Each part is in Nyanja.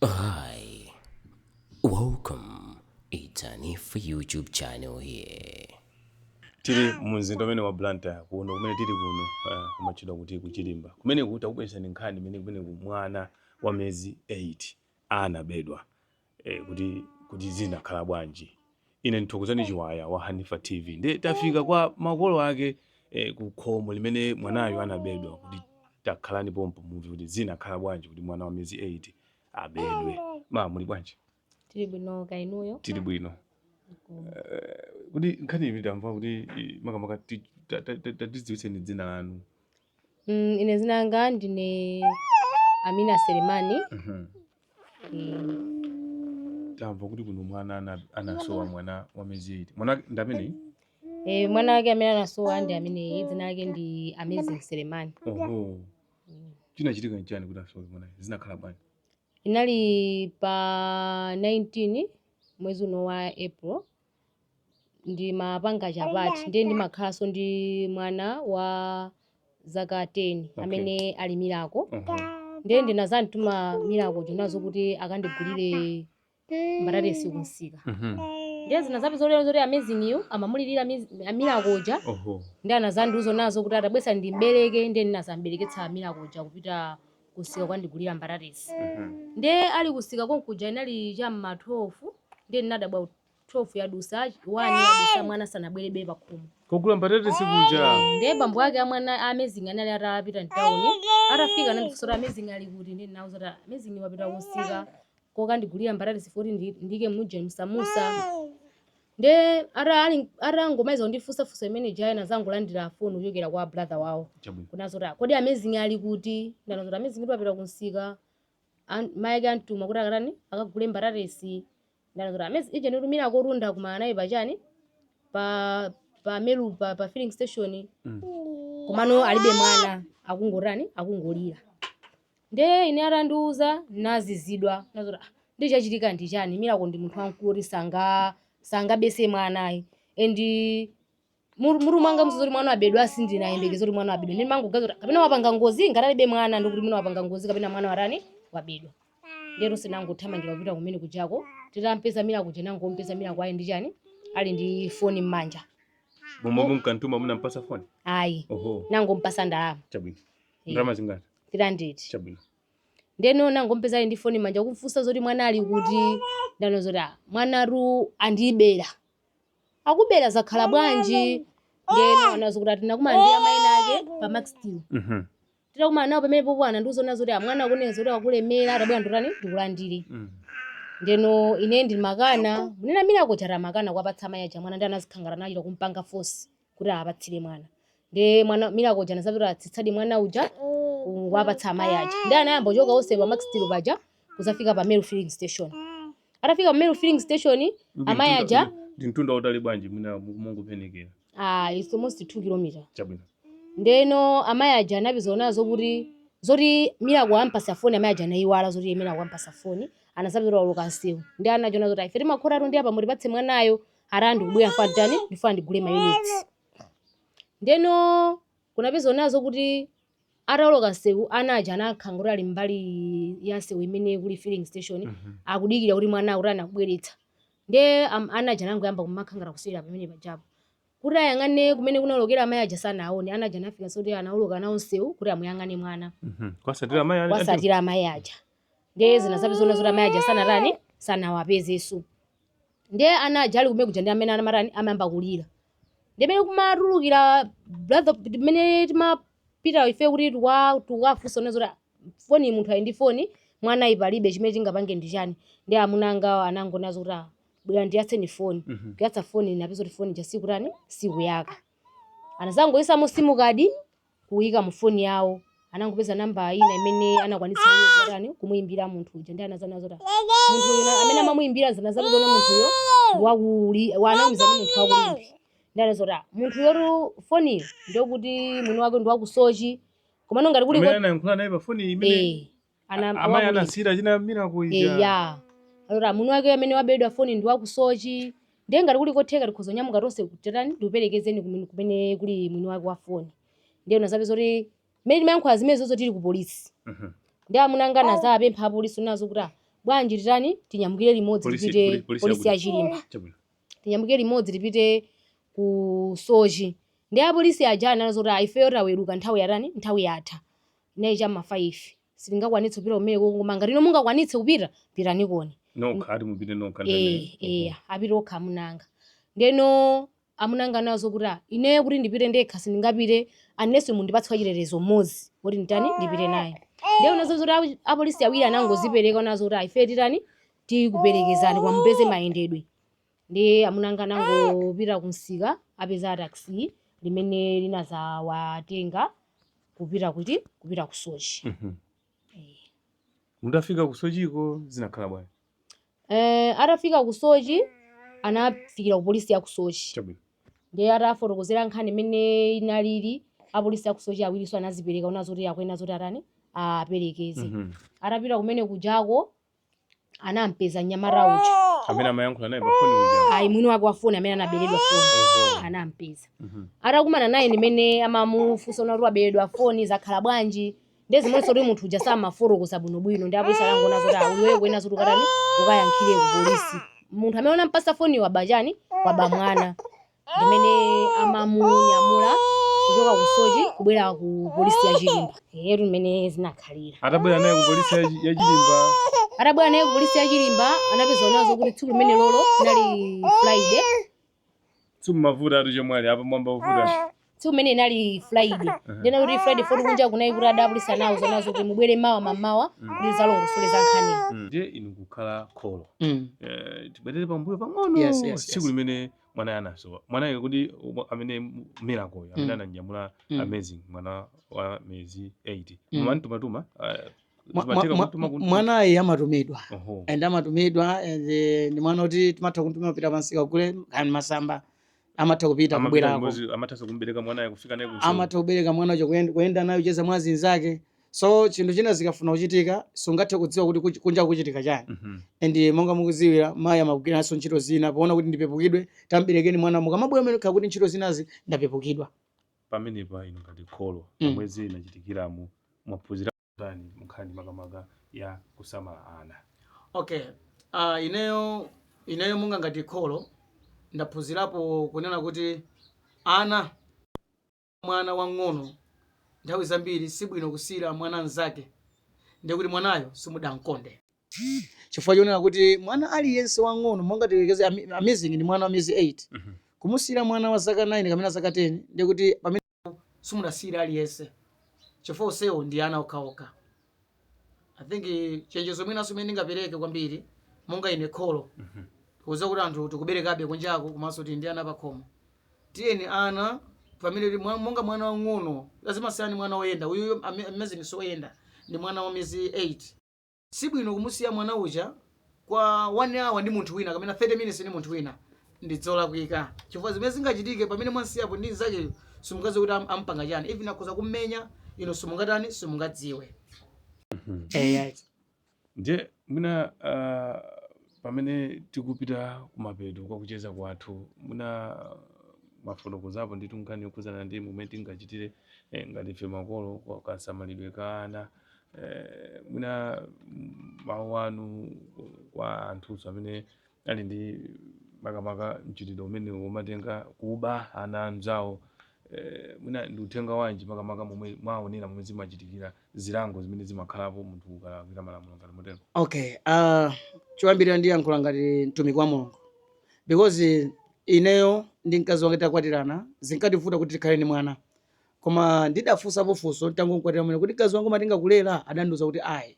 Hi, welcome. It's an if YouTube channel here. Tiri mumzinda umene wa Blantyre kuno kumene tili kuno kumachedwa kuti kuchilimba kumene kuti akubwezani nkhani kumene mwana wa miyezi 8 anabedwa kuti zinakhala bwanji. Ine ndithokozani Chiwaya wa Hanifa TV ndi tafika kwa makolo ake ku khomo limene mwanayo anabedwa kuti takhalani pompo muvi kuti zinakhala bwanji kuti mwana wa miyezi 8 abedwe. Muli bwanji? Tili bwino kainuyo. Tili bwino. Kuti nkhani ivi tamva kuti makamaka tatidziwitseni dzina lanu. Ine dzina langa ndine Amina Selemani. Tamva kuti kuno mwana anasowa mwana wa miyezi 8. Mwana ndi amene? Mwana wake amene anasowa ndi amene dzina lake ndi Amazing Selemani. Oho. Chinachitika nchani kuti asowe mwana? Zinakhala bwanji? Inali pa 19 mwezi uno wa April. Ndi mapanga chapati ndiye ndimakhalanso ndi mwana wa zaka 10 amene ali Milako. Ndiye ndinazamtuma Milako jonazo kuti akandigulire mbatatesi kunsika. Ndiye zinazapeza zoti Amazing yu amamulirira Milakoja. Ndiye anazandiuzo nazo kuti atabwesa ndimbereke ndiye ndinazambereketsa Milakoja kupita kusika kwandigulira mbatatesi. Ndiye ali kusika konkuja inali chamma 12 ndiye ndinadabwa 12 yadusa 1 yadusa mwana sanabwerebe pa khomo. Kugula mbatatesi kuja. Ndiye bambo wake amwana Amazing anali atapita mtauni. Atafika anandifunsa Amazing ali kuti ndiye ndinawuza kuti Amazing wapita kusika kokandigulira mbatatesi foti ndike muje msamusa. Ndiye atangomaliza kundifunsa imene jaya zangolandira foni kuchokera kwa brother wawo. Kunazo kuti kodi Amazing ali kuti ndanazo kuti Amazing wapita kusika. Mayi antuma kuti akagule mbatatesi. Ndanazo kuti Amazing ije nditumira korunda kuma nayi pachani pa Meru pa filling station. Komano alibe mwana akungolira. Ndiye ine atandiuza nazizidwa nazo kuti ndi chachitika ndi chani Milako ndi munthu wankulu sangabese mwanayi endi muru mwanga msozoti mwana abedwa asindinayembekeza kuti mwana abedwa ndi mangogaza kuti kapena wapanga ngozi ngati alibe mwana ndikuti mwina wapanga ngozi kapena mwana wabedwa. Lero sinangothamangira kupita kumene kujako titampeza Milako jenangompeza Milako ali ndi chani ali ndi foni m'manja. Bombo mkantuma munampasa foni? Ayi. Nangompasa ndalama. Chabwino. Ndalama zingati? 300. Chabwino. Ndeno nangompeza ali ndi foni m'manja kufunsa zoti mwana ali kuti ndanozo kuti mwana ru andibera. Akubera zakhala bwanji. Ndeno anazo kuti atinakuma ndi amaina ake pa Max Steel. Titakumana nawo pamene popo anandiuza nazo kuti mwana akunenza kuti akulemera atabwera ndotani ndikulandire. Ndeno ine ndi makana munena Milako chara makana kwapatsa amayi aja mwana ndi anazikhangara nachita kumpanga force kuti apatsire mwana. Ndiye mwana Milako jana sabira atsitsadi mwana uja wapatsa amayi aja. Ndiye anayamba kuchoka onse pa Max Steel paja kuzafika pa Meru filling station. Atafika pa Meru filling station amayi aja ndintunda utali bwanji muna Mungu penekera. It's almost 2 km. Chabwino. Ndeno amayi aja anabizonazo kuti zoti Milako ampasa foni amayi aja nayiwala zoti Milako ampasa foni. Anasabira oloka nsewu. Ndiye anajona zoti ifere makhora ndi apa mulipatse mwanayo arandi kubwera fadani ndifa ndigule ma units. Ndeno kunapeza nazo kuti ataloka nsewu anaja anakhangura ali mbali ya nsewu imene kuli filling station akudikira kuti mwana urana kubweretsa. Ndiye anaja nangoyamba kumakhangara kusira pamene pajapo. Kuti ayang'ane kumene kunalokera amayi aja sana aone anaja anafika soti anaoloka nawo nsewu kuti amuyang'ane mwana. Kwasatira amayi aja. Ndiye zinasabizona zoti amayi aja sana wapezeso. Ndiye anaja ali kumene kuja ndi amene anamarani amayamba kulira. Ndiye mene kumatulukira brother mene timapita ife kuti tukafunsa nazo kuti foni munthu ali ndi foni mwana ipalibe chimene chingapange ndi chani. Ndiye amunanga anango nazo kuti bwera ndiyatseni foni. Kuyatsa foni napeza kuti foni jasiku sikuyaka. Anazangoyisamo simu kadi kuyika mu foni yawo. Anangopeza namba ina imene anakwanitsa kumuyimbira munthu uja. Ndiye anazanazo kuti munthu uyo amene amamuyimbira zanazabizona munthu uyo wanamiza ndi munthu wakulimbi. Ndiye anazoti munthu yoru foni ndokuti mwini wake ndi wakusochi komano ngati kuli amene anayankhula naye pa foni imene amayi anasira china Milako ija. Alora mwini wake amene wabedwa foni ndi wakusochi. Ndiye ngati kuli kotheka tikhoza nyamuka tonse kuterani ndiuperekezeni kumene kuli mwini wake wa foni. Ndiye unazabiza kuti mene mayankho azimene zozo tili ku polisi. Ndiye amunanga nazapempha apolisi nazo kuti bwanji titani tinyamukire limodzi tipite polisi ya Chilimba. Tinyamukire limodzi tipite ku Sochi. Ndi apolisi aja anazoti ife taweruka nthawi yatani nthawi yatha. Inayi cha ma 5. Sitingakwanitse kupita kumene koma ngati ino mungakwanitse kupita pitani koni. Nokha ati mupite nokha ndene. Apite okha amunanga. Ndeno amunanga nazo kuti ineyo kuti ndipite ndekha sindingapite unless mundipatse chirerezo mmodzi kuti nditani ndipite naye. Ndiye nazo zoti apolisi awiri anangozipereka nazo kuti ife titani tikuperekezani kwa mpeze mayendedwe. Ndi amunanga nangopita kumsika apeza taxi limene linazawatenga kupita ku Sochi. Mutafika ku Sochiko zinakhala bwanji? Atafika ku Sochi anafikira ku polisi ya ku Sochi. Ndiye atafotokozera nkhani imene inalili apolisi ya ku Sochi awiriso anazipereka unazo kuti akwena zoti atani aperekeze. Atapita kumene kujako anampeza nyamara uja. Amene amayankhula naye pa phone uja. Ayi mwini wake wa phone amene anaberedwa phone. Anampeza. Atakumana naye ndimene amamufunsa unati waberedwa phone zakhala bwanji. Ndezi mwenso kuti munthu uja samaforokoza bwinobwino ndi apolisi alango nazo kuti iwewe kwena zoti ukatani ukayankhire ku polisi. Munthu amene anampasa phone wa bajani wa bamwana. Ndimene amamunyamula kuchoka ku Sochi kubwera ku polisi ya Chilimba. Yetu mmene zinakhalira. Atabwera naye ku polisi ya Chilimba. Atabwera naye ku polisi ya Chilimba anapeza nazo kuti tsiku limene lolo nali Friday. Tsiku mavuta ati chomwe apa mwamba uvuta. Tsiku limene nali Friday. Ndena kuti Friday foti kunja kunayi kuti adapolisi anazo nazo kuti mubwere mawa mamawa kuti zalongosole za nkhani. Ndiye inu kukhala kholo. Tibwerere pambuyo pang'ono. Tsiku limene mwana anaso. Mwana kuti amene Miracle amene ananyamula Amazing mwana wa miyezi 8. Mwana tumatuma mwana ayi amatumidwa. And amatumidwa ndi mwana kuti timatha kumtuma pita pansika kule kan masamba amatha kupita kubwerako. Amatha kumbereka mwana ayi kufika naye ku. Amatha kubereka mwana ucho kuyenda nayo cheza mwazi nzake. So chinthu china zikafuna kuchitika sungathe kudziwa kuti kunja kuchitika chani. And monga mukuziwira mayi amakugwira naso ntchito zina poona kuti ndipepukidwe tamberekeni mwana mukamabwera mmene kuti ntchito zinazi ndapepukidwa. Pamene pa inu ngati kholo mwezi inachitikiramu mwaphunzira ndani mkhani makamaka ya kusamala ana. Okay. Ineyo munga ngati kholo ndaphunzirapo kunena kuti ana mwana wang'ono nthawi zambiri sibwino kusira mwana nzake. Ndiye kuti mwanayo simudankonde. Chifukwa chonena kuti mwana aliyense wang'ono monga tiwekeze Amazing ni mwana wa miyezi 8. Kumusira mwana wa zaka 9 kapena zaka 10 ndiye kuti pamene simudasira aliyense. Chifukwa sewo ndi ana okhaokha. I think chenjezo mwina sumene ndingapereke kwambiri monga ine kholo. Kuza kuti anthu tikuberekabe kunjako komanso kuti ndi ana pakhomo. Tiyeni ana family monga mwana wang'ono lazima siyani mwana woyenda uyu Amazing so oyenda ndi mwana wa miyezi 8. Sibwino kumusiya mwana uja kwa 1 hour ndi munthu wina kapena 30 minutes ndi munthu wina ndidzola kuika. Chifukwa zimene zingachitike pamene mwansiyapo ndi nzake simungaze kuti ampanga chani even akhoza kumenya ino simungatani simungadziwe. Ndiye mwina pamene tikupita kumapeto kwa kucheza kwathu mwina mafotokozapo ndi tunkhani yokhudzana ndi momwe tingachitire ngati ife makolo kwa kasamalidwe ka ana. Mwina mawu anu kwa anthuso amene ali ndi makamaka mchitidwe umene umatenga kuba ana anzawo. Mwina ndi uthenga wanji makamaka momwe mwaonera momwe zimachitikira zilango zimene zimakhalapo munthu ukalakwira malamulo ngati motero. Okay. Choyambirira ndiyankhula ngati mtumiki wa Mulungu. Because ineyo ndi mkazi wanga takwatirana zinkativuta kuti tikhale ni mwana. Koma ndidafunsapo funso tangokwatira mwene kuti mkazi wangu matinga kulera adanduza kuti ayi.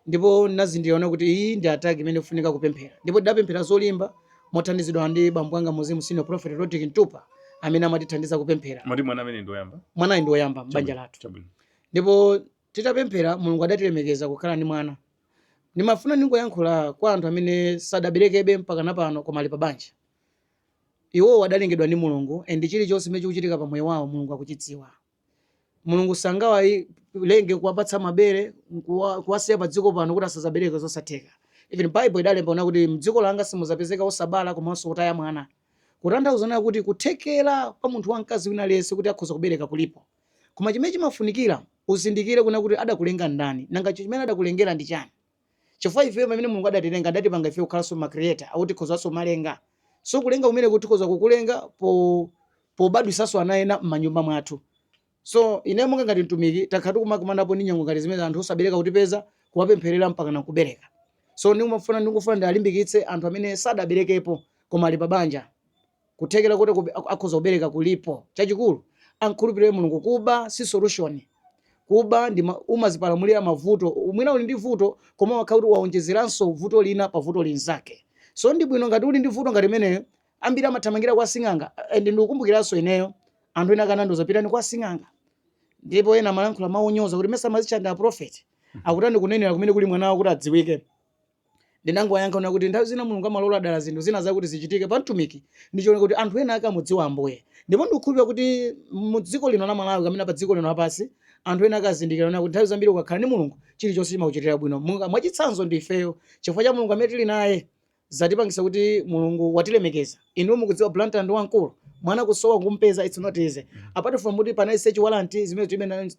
Ndipo nazindikira kuti iyi ndi ataki imene ifunika kupemphera. Ndipo ndapemphera zolimba mothandizidwa ndi bambo anga Muzimu Senior Prophet Rodrick Ntupa amene amatithandiza kupemphera. Mati mwana amene ndi oyamba? Mwana ndi oyamba m'banja lathu. Ndipo titapemphera Mulungu adatilemekeza kukhala ni mwana. Nimafuna ningoyankhula kwa anthu amene sadaberekebe mpaka napano koma ali pa banja. Iwo wadalengedwa ndi Mulungu and chilichonse chimene chikuchitika pa moyo wawo Mulungu akuchidziwa. Mulungu sangawayi lenge kuwapatsa mabere kuwasiya pa dziko pano kuti asazabereke zosatheka. Even Bible idalemba ona kuti mdziko langa simuzapezeka osabala komanso kutaya mwana. Kutanthauza kuti kuthekera kwa munthu wamkazi wina aliyense kuti akhoza kubereka kulipo. Koma chimene chimafunikira uzindikire kuna kuti adakulenga ndani nanga chimene adakulengera ndi chani. chifukwa ife pamene mulungu adatilenga adatipanga ife kukhalanso ma creator akuti khozanso malenga. So kulenga kumene kutikhoza kukulenga pobadwisanso ana ena m'manyumba mwathu. So ine monga ngati mtumiki takhala tikumakumanapo ndi nyengo ngati zimene anthu osabereka kutipeza kuwapempherera mpaka na kubereka. So ndikufuna ndialimbikitse anthu amene sadaberekepo koma ali pabanja kuthekera kuti akhoza kubereka kulipo. Chachikulu ankhulupirire mulungu, kuba si solution. Kuba ndi umazipalamulira mavuto. Mwina uli ndi vuto koma wakhala kuti waonjezeranso vuto lina pa vuto linzake. So ndi bwino ngati uli ndi vuto ngati imeneyo ambiri amathamangira kwa sing'anga. Ende ndikukumbukiranso ineyo anthu ena akanandiuza pitani kwa sing'anga, ndipo ena amalankhula maonyoza kuti mesa mazichanda prophet akutandi kunenera kumene kuli mwana wawo kuti adziwike. Ndinangoyankha kuti nthawi zina mulungu amalola dala zinthu zina zakuti zichitike pa mtumiki ndichoona kuti anthu ena akamudziwa Ambuye. Ndipo ndikukhulupirira kuti mu dziko lino la Malawi kamene pa dziko lino lapansi anthu ena akazindikira kuti nthawi zambiri ukakhala ndi mulungu chilichonse chimakuchitira bwino. Mwachitsanzo ndi ifeyo chifukwa cha mulungu amene tili naye zatipangisa kuti mulungu watilemekeza. Inu mukudziwa Blantyre ndi wamkulu, mwana kusowa kumpeza it's not easy. Apart from kuti panali search warrant zimene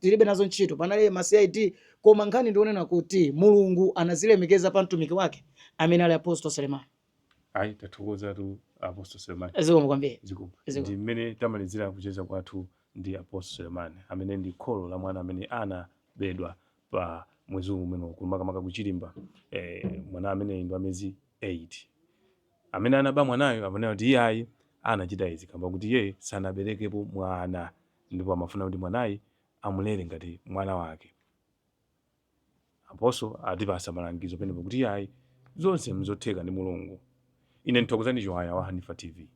tilibe nazo ntchito, panali ma CID, koma nkhani ndionena kuti mulungu anazilemekeza pa mtumiki wake amene ali Apostle Selemani. Ayi tathokoza tu Apostle Selemani. Zikomo kwambiri. Ndi mmene tamalizira kucheza kwathu ndi Apostle Selemani amene ndi kholo la mwana amene anabedwa pa mwezi umene makamaka kuchilimba. Mwana amene ndi amezi 8 amene anaba mwanayo amene kuti iyayi anachita izi kamba kuti iye sanaberekepo mwana ndipo amafuna kuti mwanayi amulere ngati mwana wake. Apostle atipasa malangizo pene kuti iyayi zonse mzotheka ndi mulungu. Ine ndithokoza ndi Johaya wa Hanifa TV.